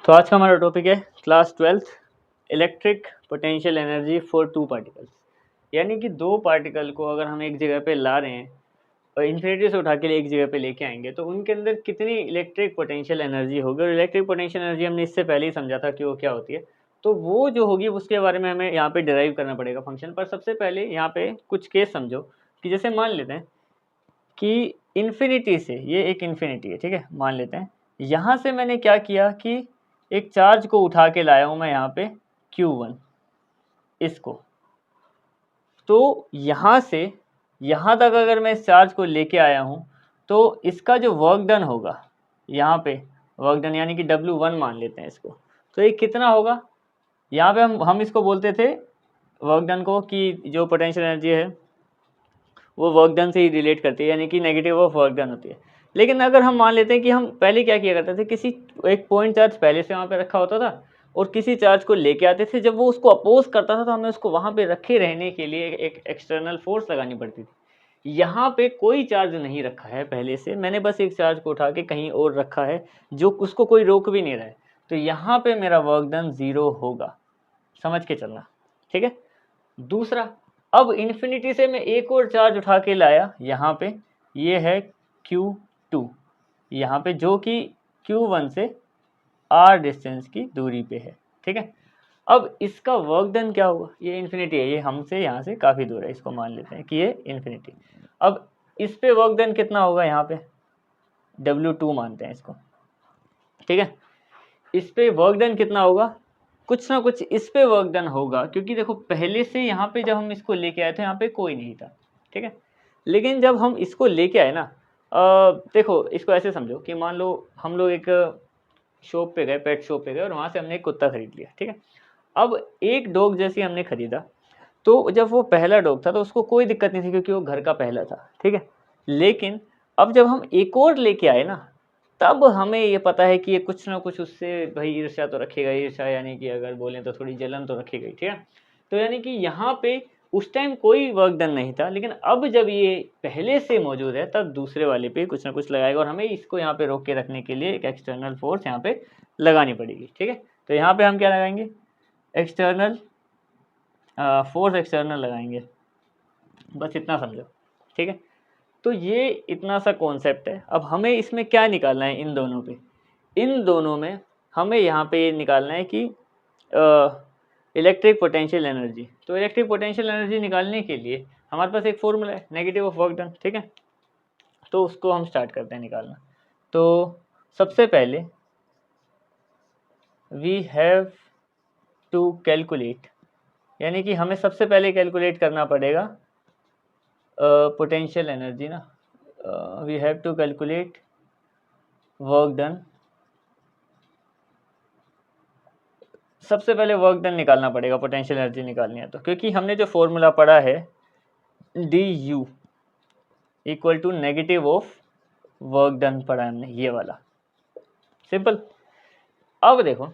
तो आज का हमारा टॉपिक है class 12th electric potential energy for two particles. यानी कि दो पार्टिकल को अगर हम एक जगह पे ला रहे हैं और इन्फिनिटी से उठा के एक जगह पे लेके आएंगे तो उनके अंदर कितनी इलेक्ट्रिक पोटेंशियल एनर्जी होगी। और इलेक्ट्रिक पोटेंशियल एनर्जी हमने इससे पहले ही समझा था कि वो क्या होती है, तो वो जो होगी उसके बारे में हमें यहाँ पे डिराइव करना पड़ेगा फंक्शन पर। सबसे पहले यहाँ पे कुछ केस समझो कि जैसे मान लेते हैं कि इन्फिनिटी से, ये एक इन्फिनिटी है, ठीक है, मान लेते हैं यहाँ से मैंने क्या किया कि एक चार्ज को उठा के लाया हूँ मैं यहाँ पे Q1 इसको। तो यहाँ से यहाँ तक अगर मैं इस चार्ज को लेके आया हूँ तो इसका जो वर्क डन होगा यहाँ पे, वर्क डन यानी कि W1 मान लेते हैं इसको, तो ये कितना होगा। यहाँ पे हम इसको बोलते थे वर्क डन को कि जो पोटेंशियल एनर्जी है वो वर्क डन से ही रिलेट करती है, यानी कि नेगेटिव ऑफ वर्क डन होती है। लेकिन अगर हम मान लेते हैं कि हम पहले क्या किया करते थे, किसी एक पॉइंट चार्ज पहले से वहाँ पे रखा होता था और किसी चार्ज को लेके आते थे, जब वो उसको अपोज करता था तो हमें उसको वहाँ पे रखे रहने के लिए एक एक्सटर्नल फोर्स लगानी पड़ती थी। यहाँ पे कोई चार्ज नहीं रखा है पहले से, मैंने बस एक चार्ज को उठा के कहीं और रखा है जो उसको कोई रोक भी नहीं रहा है, तो यहाँ पे मेरा वर्क डन 0 होगा, समझ के चलना, ठीक है। दूसरा, अब इन्फिनिटी से मैं एक और चार्ज उठा के लाया यहाँ पे, ये है Q2 यहाँ पे, जो कि Q1 से R डिस्टेंस की दूरी पे है, ठीक है। अब इसका वर्क डन क्या होगा, ये इन्फिनिटी है, ये हमसे यहाँ से काफ़ी दूर है, इसको मान लेते हैं कि ये इन्फिनिटी। अब इस पे वर्क डन कितना होगा, यहाँ पे W2 मानते हैं इसको, ठीक है। इस पे वर्क डन कितना होगा, कुछ ना कुछ इस पे वर्क डन होगा, क्योंकि देखो पहले से यहाँ पे जब हम इसको लेके आए थे यहाँ पे कोई नहीं था, ठीक है। लेकिन जब हम इसको लेके आए ना, देखो इसको ऐसे समझो कि मान लो हम लोग एक शॉप पे गए, पेट शॉप पे गए और वहाँ से हमने एक कुत्ता खरीद लिया, ठीक है। अब एक डॉग जैसे हमने खरीदा, तो जब वो पहला डॉग था तो उसको कोई दिक्कत नहीं थी क्योंकि वो घर का पहला था, ठीक है। लेकिन अब जब हम एक और लेके आए ना, तब हमें ये पता है कि ये कुछ ना कुछ उससे भाई ईर्ष्या तो रखेगा, ईर्ष्या यानी कि अगर बोलें तो थोड़ी जलन तो रखेगा ही, ठीक है। तो यानी कि यहाँ पे उस टाइम कोई वर्क डन नहीं था, लेकिन अब जब ये पहले से मौजूद है तब दूसरे वाले पे कुछ ना कुछ लगाएगा और हमें इसको यहाँ पे रोक के रखने के लिए एक एक्सटर्नल फोर्स यहाँ पे लगानी पड़ेगी, ठीक है। तो यहाँ पे हम क्या लगाएंगे, एक्सटर्नल फोर्स एक्सटर्नल लगाएंगे, बस इतना समझो, ठीक है। तो ये इतना सा कॉन्सेप्ट है। अब हमें इसमें क्या निकालना है, इन दोनों पे, इन दोनों में हमें यहाँ पे ये निकालना है कि इलेक्ट्रिक पोटेंशियल एनर्जी। तो इलेक्ट्रिक पोटेंशियल एनर्जी निकालने के लिए हमारे पास एक फॉर्मूला है, नेगेटिव ऑफ वर्क डन, ठीक है। तो उसको हम स्टार्ट करते हैं निकालना। तो सबसे पहले वी हैव टू कैलकुलेट, यानी कि हमें सबसे पहले कैलकुलेट करना पड़ेगा पोटेंशियल एनर्जी ना। We have to calculate work done, सबसे पहले वर्क डन निकालना पड़ेगा, पोटेंशियल एनर्जी निकालनी है तो, क्योंकि हमने जो फॉर्मूला पढ़ा है du equal to negative of work done पढ़ा है हमने, ये वाला सिंपल। अब देखो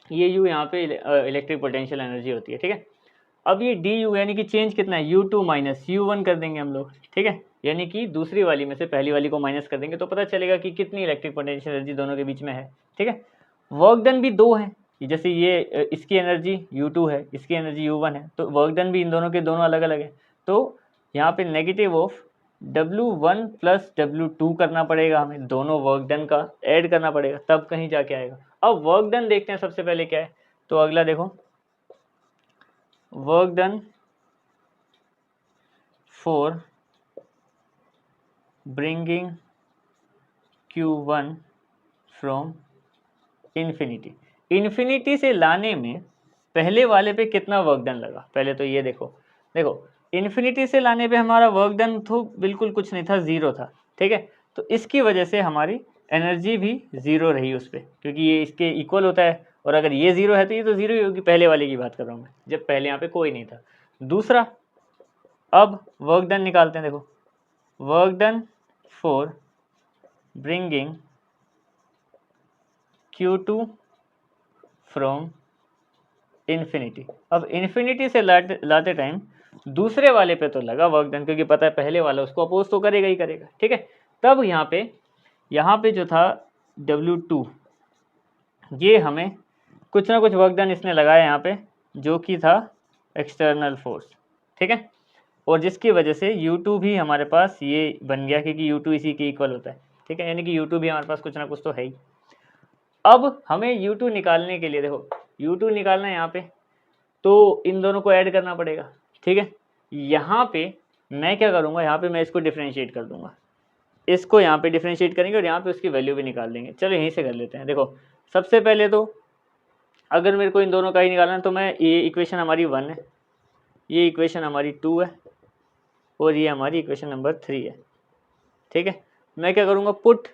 ये u यहाँ पे इलेक्ट्रिक पोटेंशियल एनर्जी होती है, ठीक है। अब ये du यानी कि चेंज कितना है, u2 माइनस u1 कर देंगे हम लोग, ठीक है। यानी कि दूसरी वाली में से पहली वाली को माइनस कर देंगे तो पता चलेगा कि कितनी इलेक्ट्रिक पोटेंशियल एनर्जी दोनों के बीच में है, ठीक है। वर्क डन भी दो है, जैसे ये इसकी एनर्जी u2 है, इसकी एनर्जी u1 है, तो वर्क डन भी इन दोनों के दोनों अलग अलग है। तो यहाँ पे negative of W1 plus W2 करना पड़ेगा हमें, दोनों वर्क डन का ऐड करना पड़ेगा, तब कहीं जाके आएगा। अब वर्क डन देखते हैं सबसे पहले क्या है, तो अगला देखो work done for bringing Q1 from infinity. Infinity से लाने में पहले वाले पे कितना वर्क डन लगा, पहले तो ये देखो, देखो इन्फिनिटी से लाने पे हमारा वर्क डन तो बिल्कुल कुछ नहीं था, 0 था, ठीक है। तो इसकी वजह से हमारी एनर्जी भी 0 रही उस पर, क्योंकि ये इसके इक्वल होता है, और अगर ये 0 है तो ये तो 0 ही होगी, पहले वाले की बात कर रहा हूँ मैं, जब पहले यहाँ पे कोई नहीं था। दूसरा, अब वर्क डन निकालते हैं, देखो work done for bringing Q2 from infinity. अब इन्फिनिटी से लाते टाइम दूसरे वाले पे तो लगा वर्क डन, क्योंकि पता है पहले वाला उसको अपोज तो करेगा ही करेगा, ठीक है। तब यहाँ पे जो था W2 ये हमें कुछ ना कुछ वर्क डन इसने लगाया यहाँ पे, जो कि था एक्सटर्नल फोर्स, ठीक है, और जिसकी वजह से U2 भी हमारे पास ये बन गया, क्योंकि U2 इसी के इक्वल होता है, ठीक है, यानी कि U2 भी हमारे पास कुछ ना कुछ तो है ही। अब हमें U2 निकालने के लिए, देखो U2 निकालना है यहाँ पे, तो इन दोनों को ऐड करना पड़ेगा, ठीक है। यहाँ पे मैं क्या करूँगा, यहाँ पे मैं इसको डिफ्रेंशिएट कर दूंगा, इसको यहाँ पे डिफ्रेंशिएट करेंगे और यहाँ पे उसकी वैल्यू भी निकाल देंगे। चलो यहीं से कर लेते हैं। देखो सबसे पहले तो अगर मेरे को इन दोनों का ही निकालना है तो मैं, ये इक्वेशन हमारी 1 है, ये इक्वेशन हमारी 2 है और ये हमारी इक्वेशन नंबर 3 है, ठीक है। मैं क्या करूँगा, put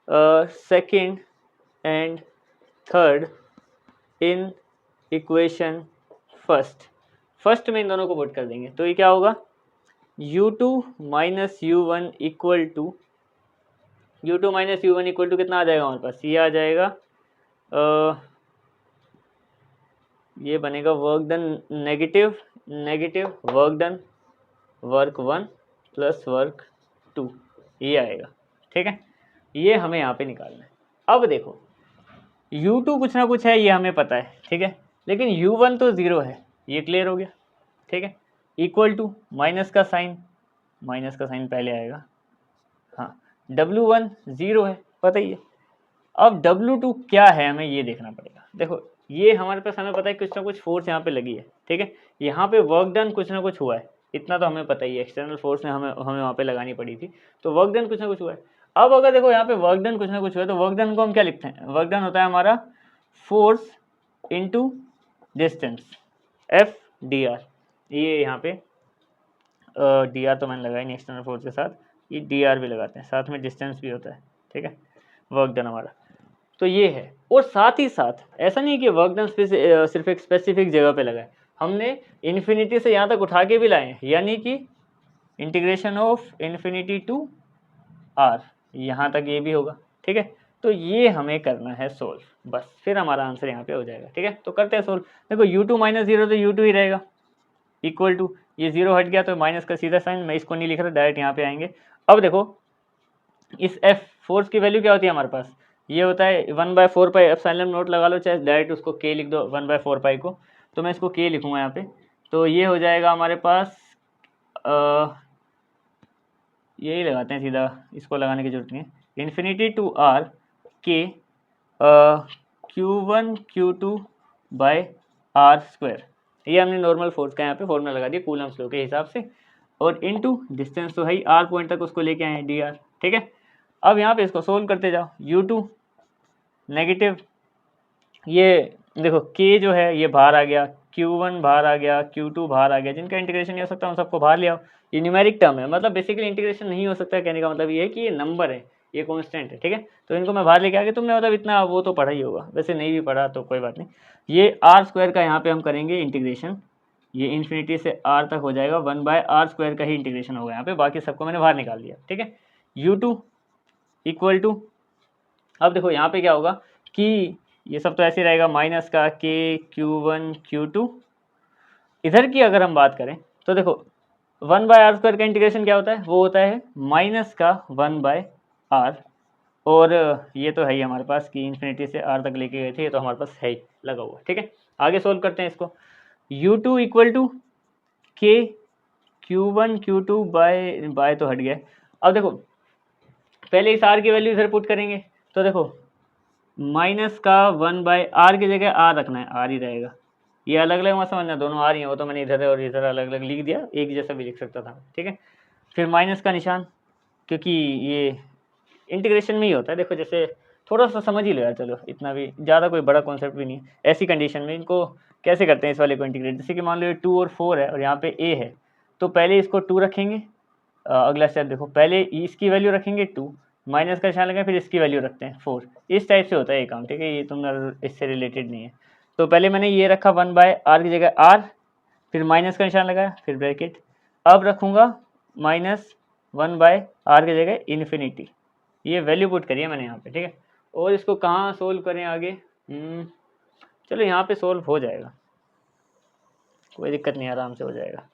second and third in equation first में इन दोनों को पुट कर देंगे, तो ये क्या होगा, U2 minus U1 equal to, U2 minus U1 equal to कितना आ जाएगा हमारे पास, ये आ जाएगा ये बनेगा work done negative work done work 1 plus work 2, ये आएगा, ठीक है। ये हमें यहाँ पे निकालना है। अब देखो U2 कुछ ना कुछ है, ये हमें पता है, ठीक है, लेकिन U1 तो 0 है, ये क्लियर हो गया, ठीक है। इक्वल टू माइनस का साइन पहले आएगा, हाँ, W1 0 है, पता ही है। अब W2 क्या है हमें ये देखना पड़ेगा। देखो ये हमारे पास, हमें पता है कुछ ना कुछ फोर्स यहाँ पे लगी है, ठीक है, यहाँ पे वर्क डन कुछ ना कुछ हुआ है, इतना तो हमें पता ही है, एक्सटर्नल फोर्स ने हमें वहाँ पे लगानी पड़ी थी, तो वर्क डन कुछ ना कुछ हुआ है। अब अगर देखो यहाँ पे वर्क डन कुछ ना कुछ हुआ है, तो वर्क डन को हम क्या लिखते हैं, वर्क डन होता है हमारा फोर्स इंटू डिस्टेंस, FDR। ये यहाँ पे DR तो मैंने लगाई नहीं एक्सटर्नल फोर्स के साथ, ये DR भी लगाते हैं, साथ में डिस्टेंस भी होता है, ठीक है, वर्क डन हमारा तो ये है। और साथ ही साथ ऐसा नहीं कि वर्क डन सिर्फ एक स्पेसिफिक जगह पे लगाए, हमने इन्फिनिटी से यहाँ तक उठा के भी लाए हैं, यानी कि integration of infinity to R, यहाँ तक ये भी होगा, ठीक है। तो ये हमें करना है सोल्व, बस फिर हमारा आंसर यहाँ पे हो जाएगा, ठीक है। तो करते हैं सोल्व। देखो U2 माइनस 0 तो U2 ही रहेगा, इक्वल टू, ये 0 हट गया तो माइनस का सीधा साइन, मैं इसको नहीं लिख रहा, डायरेक्ट यहाँ पे आएंगे। अब देखो इस F फोर्स की वैल्यू क्या होती है हमारे पास, ये होता है 1/4 पाई, एप्सिलॉन नोट लगा लो, चाहे डायरेक्ट उसको K लिख दो 1/4 पाई को, तो मैं इसको K लिखूँगा यहाँ पे, तो ये हो जाएगा हमारे पास, यही लगाते हैं सीधा, इसको लगाने की जरूरत नहीं है, infinity to R K Q1 Q2 by R², ये हमने नॉर्मल फोर्स का यहाँ पे फॉर्मूला लगा दिया कूलम्स लॉ के हिसाब से, और इनटू डिस्टेंस तो है ही, R पॉइंट तक उसको लेके आए DR, ठीक है। अब यहाँ पे इसको सोल्व करते जाओ, U2 नेगेटिव, ये देखो K जो है ये बाहर आ गया, Q1 बाहर आ गया, Q2 बाहर आ गया, जिनका इंटीग्रेशन नहीं हो सकता उन सबको बाहर ले आओ। ये न्यूमेरिक टर्म है, मतलब बेसिकली इंटीग्रेशन नहीं हो सकता, कहने का मतलब ये है कि ये नंबर है, ये कांस्टेंट है, ठीक है, तो इनको मैं बाहर लेके आ गया। तुमने मतलब इतना वो तो पढ़ा ही होगा, वैसे नहीं भी पढ़ा तो कोई बात नहीं। ये R² का यहाँ पे हम करेंगे इंटीग्रेशन, ये इन्फिनिटी से R तक हो जाएगा, 1/R² का ही इंटीग्रेशन होगा यहाँ पे, बाकी सबको मैंने बाहर निकाल दिया, ठीक है। U2 इक्वल टू, अब देखो यहाँ पे क्या होगा कि ये सब तो ऐसे रहेगा, माइनस का K Q1 Q2, इधर की अगर हम बात करें तो देखो 1/R² का इंटीग्रेशन क्या होता है, वो होता है माइनस का 1/R, और ये तो है ही हमारे पास कि इन्फिनिटी से R तक लेके गए थे, ये तो हमारे पास है ही लगा हुआ, ठीक है। आगे सोल्व करते हैं इसको, U2 equal to K Q1 Q2 bye तो हट गया। अब देखो पहले इस R की वैल्यू इधर पुट करेंगे, तो देखो माइनस का 1/R की जगह R रखना है, R ही रहेगा, ये अलग अलग मत समझना, दोनों आ रही हैं, वो तो मैंने इधर और इधर अलग अलग लिख दिया, एक जैसा भी लिख सकता था, ठीक है। फिर माइनस का निशान, क्योंकि ये इंटीग्रेशन में ही होता है, देखो जैसे थोड़ा सा समझ ही लो यार, चलो इतना भी ज़्यादा कोई बड़ा कॉन्सेप्ट भी नहीं है। ऐसी कंडीशन में इनको कैसे करते हैं इस वाले को इंटीग्रेट, जैसे कि मान लो 2 और 4 है और यहाँ पे A है, तो पहले इसको 2 रखेंगे, अगला स्टेप देखो, पहले इसकी वैल्यू रखेंगे 2, माइनस का निशान लगाए, फिर इसकी वैल्यू रखते हैं 4, इस टाइप से होता है ये काम, ठीक है, ये तुम इससे रिलेटेड नहीं है। तो पहले मैंने ये रखा 1/R की जगह R, फिर माइनस का निशान लगाया, फिर ब्रैकेट, अब रखूँगा माइनस 1/R की जगह इन्फिनिटी, ये वैल्यू पुट करिए मैंने यहाँ पे, ठीक है। और इसको कहाँ सोल्व करें आगे, चलो यहाँ पे सोल्व हो जाएगा, कोई दिक्कत नहीं, आराम से हो जाएगा।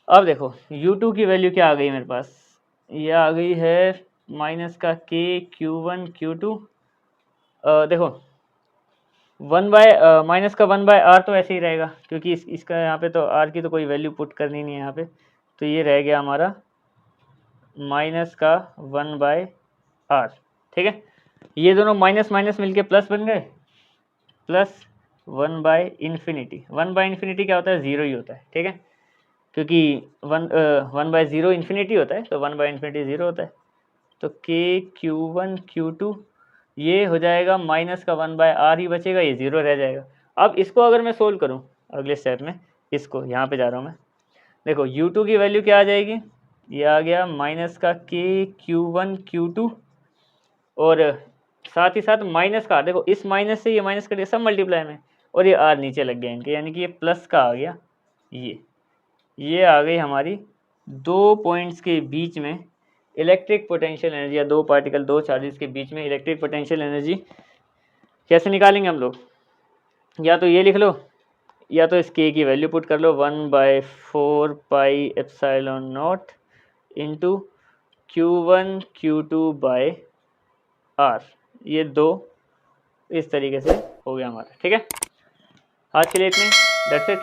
अब देखो U2 की वैल्यू क्या आ गई मेरे पास, ये आ गई है माइनस का K Q1 Q2 देखो 1/, माइनस का 1/r तो ऐसे ही रहेगा, क्योंकि इसका यहाँ पे तो r की तो कोई वैल्यू पुट करनी नहीं है यहाँ पे, तो ये रह गया हमारा माइनस का 1/r। ठीक है, ये दोनों माइनस माइनस मिलके प्लस बन गए, प्लस 1/∞। 1/∞ क्या होता है, ज़ीरो ही होता है। ठीक है, क्योंकि 1/0 इन्फिनिटी होता है, तो 1/∞ ज़ीरो होता है। तो Q1 Q2 ये हो जाएगा माइनस का 1/r ही बचेगा, ये ज़ीरो रह जाएगा। अब इसको अगर मैं सोल्व करूँ अगले स्टेप में, इसको यहाँ पे जा रहा हूँ मैं, देखो U2 की वैल्यू क्या आ जाएगी, ये आ गया माइनस का Q1 Q2, और साथ ही साथ माइनस का, देखो इस माइनस से ये माइनस करिए सब मल्टीप्लाई में, और ये आर नीचे लग गया इनके, यानी कि ये प्लस का आ गया, ये आ गई हमारी दो पॉइंट्स के बीच में इलेक्ट्रिक पोटेंशियल एनर्जी, या दो पार्टिकल, दो चार्जेस के बीच में इलेक्ट्रिक पोटेंशियल एनर्जी। कैसे निकालेंगे हम लोग, या तो ये लिख लो, या तो इस के की वैल्यू पुट कर लो, 1/4πε0 इंटू Q1 Q2/r, ये दो इस तरीके से हो गया हमारा। ठीक है, आज के लिए इतने, दैट्स इट।